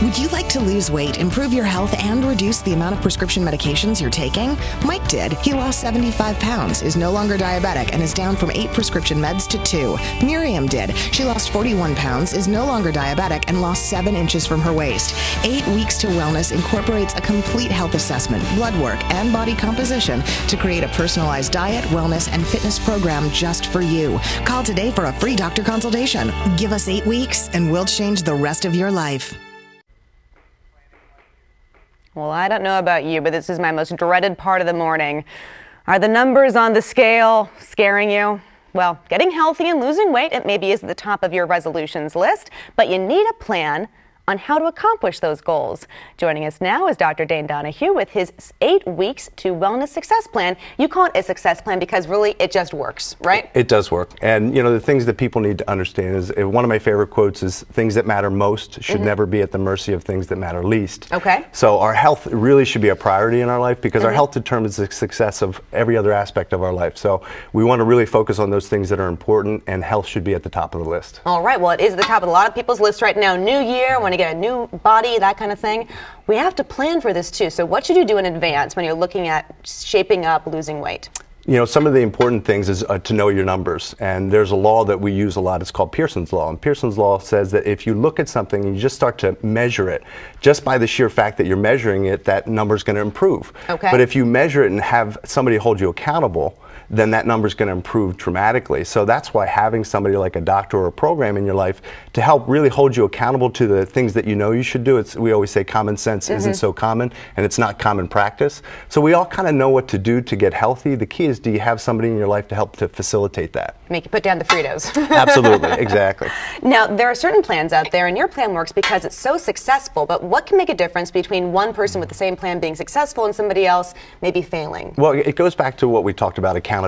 Would you like to lose weight, improve your health, and reduce the amount of prescription medications you're taking? Mike did. He lost 75 pounds, is no longer diabetic, and is down from 8 prescription meds to 2. Miriam did. She lost 41 pounds, is no longer diabetic, and lost 7 inches from her waist. 8 Weeks to Wellness incorporates a complete health assessment, blood work, and body composition to create a personalized diet, wellness, and fitness program just for you. Call today for a free doctor consultation. Give us 8 weeks, and we'll change the rest of your life. Well, I don't know about you, but this is my most dreaded part of the morning. Are the numbers on the scale scaring you? Well, getting healthy and losing weight, it maybe is at the top of your resolutions list, but you need a plan on how to accomplish those goals. Joining us now is Dr. Dane Donahue with his 8 Weeks to Wellness Success Plan. You call it a success plan because really it just works, right? It does work. And you know, the things that people need to understand is, one of my favorite quotes is, things that matter most should never be at the mercy of things that matter least. Okay. So our health really should be a priority in our life, because our health determines the success of every other aspect of our life. So we want to really focus on those things that are important, and health should be at the top of the list. All right, well, it is at the top of a lot of people's list right now. New year, want to get a new body, that kind of thing. We have to plan for this too. So what should you do in advance when you're looking at shaping up losing weight? You know, some of the important things is to know your numbers. And there's a law that we use a lot. It's called Pearson's Law. And Pearson's Law says that if you look at something and you just start to measure it, just by the sheer fact that you're measuring it, that number's going to improve. Okay. But if you measure it and have somebody hold you accountable, then that number's going to improve dramatically. So that's why having somebody like a doctor or a program in your life to help really hold you accountable to the things that you know you should do. We always say common sense isn't so common, and it's not common practice. So we all kind of know what to do to get healthy. The key is, do you have somebody in your life to help to facilitate that? Make you put down the Fritos. Absolutely, exactly. Now, there are certain plans out there, and your plan works because it's so successful, but what can make a difference between one person with the same plan being successful and somebody else maybe failing? Well, it goes back to what we talked about, accountability.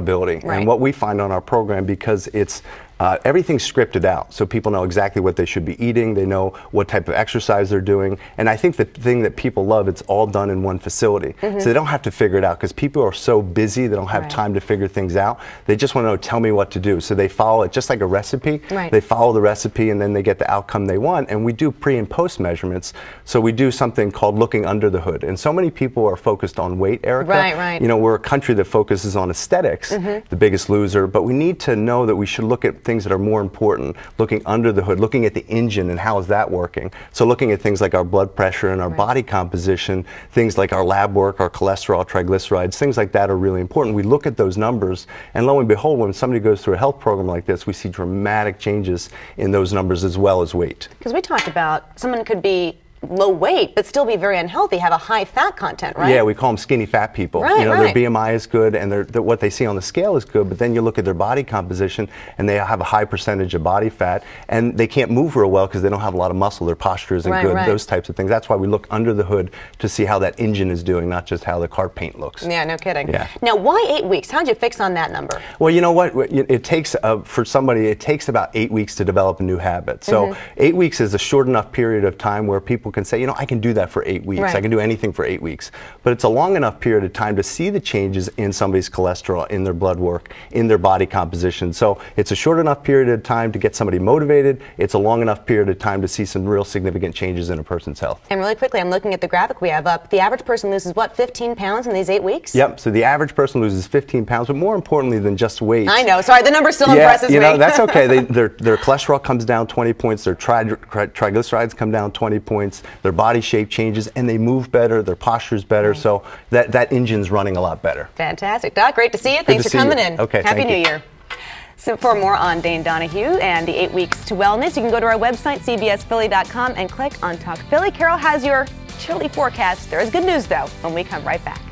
Right. And what we find on our program, because it's everything's scripted out, so people know exactly what they should be eating, they know what type of exercise they're doing, and I think the thing that people love, it's all done in one facility. So they don't have to figure it out, because people are so busy, they don't have time to figure things out. They just want to know, tell me what to do. So they follow it just like a recipe. They follow the recipe, and then they get the outcome they want. And we do pre and post measurements, so we do something called looking under the hood. And so many people are focused on weight, Erica. You know, we're a country that focuses on aesthetics, the Biggest Loser, but we need to know that we should look at things that are more important, looking under the hood, looking at the engine and how is that working. So looking at things like our blood pressure and our body composition, things like our lab work, our cholesterol, triglycerides, things like that are really important. We look at those numbers, and lo and behold, when somebody goes through a health program like this, we see dramatic changes in those numbers as well as weight. Because we talked about someone could be low weight but still be very unhealthy, have a high fat content, right? Yeah, we call them skinny fat people. You know, their BMI is good, and what they see on the scale is good, but then you look at their body composition and they have a high percentage of body fat, and they can't move real well because they don't have a lot of muscle, their posture isn't good, those types of things. That's why we look under the hood to see how that engine is doing, not just how the car paint looks. Yeah, no kidding. Yeah. Now, why 8 weeks? How'd you fix on that number? Well, you know what? It takes, for somebody, it takes about 8 weeks to develop a new habit. So 8 weeks is a short enough period of time where people can say, you know, I can do that for 8 weeks. I can do anything for 8 weeks. But it's a long enough period of time to see the changes in somebody's cholesterol, in their blood work, in their body composition. So it's a short enough period of time to get somebody motivated. It's a long enough period of time to see some real significant changes in a person's health. And really quickly, I'm looking at the graphic we have up. The average person loses, what, 15 pounds in these 8 weeks? Yep, so the average person loses 15 pounds, but more importantly than just weight. I know, sorry, the number still impresses me. You know, that's okay. Their cholesterol comes down 20 points, their triglycerides come down 20 points, their body shape changes, and they move better, their posture's better, so that engine's running a lot better. Fantastic. Doc, great to see you. Thanks for coming in. Okay, Happy New Year. So for more on Dane Donahue and the 8 Weeks to Wellness, you can go to our website, cbsphilly.com, and click on Talk Philly. Carol has your chilly forecast. There is good news, though, when we come right back.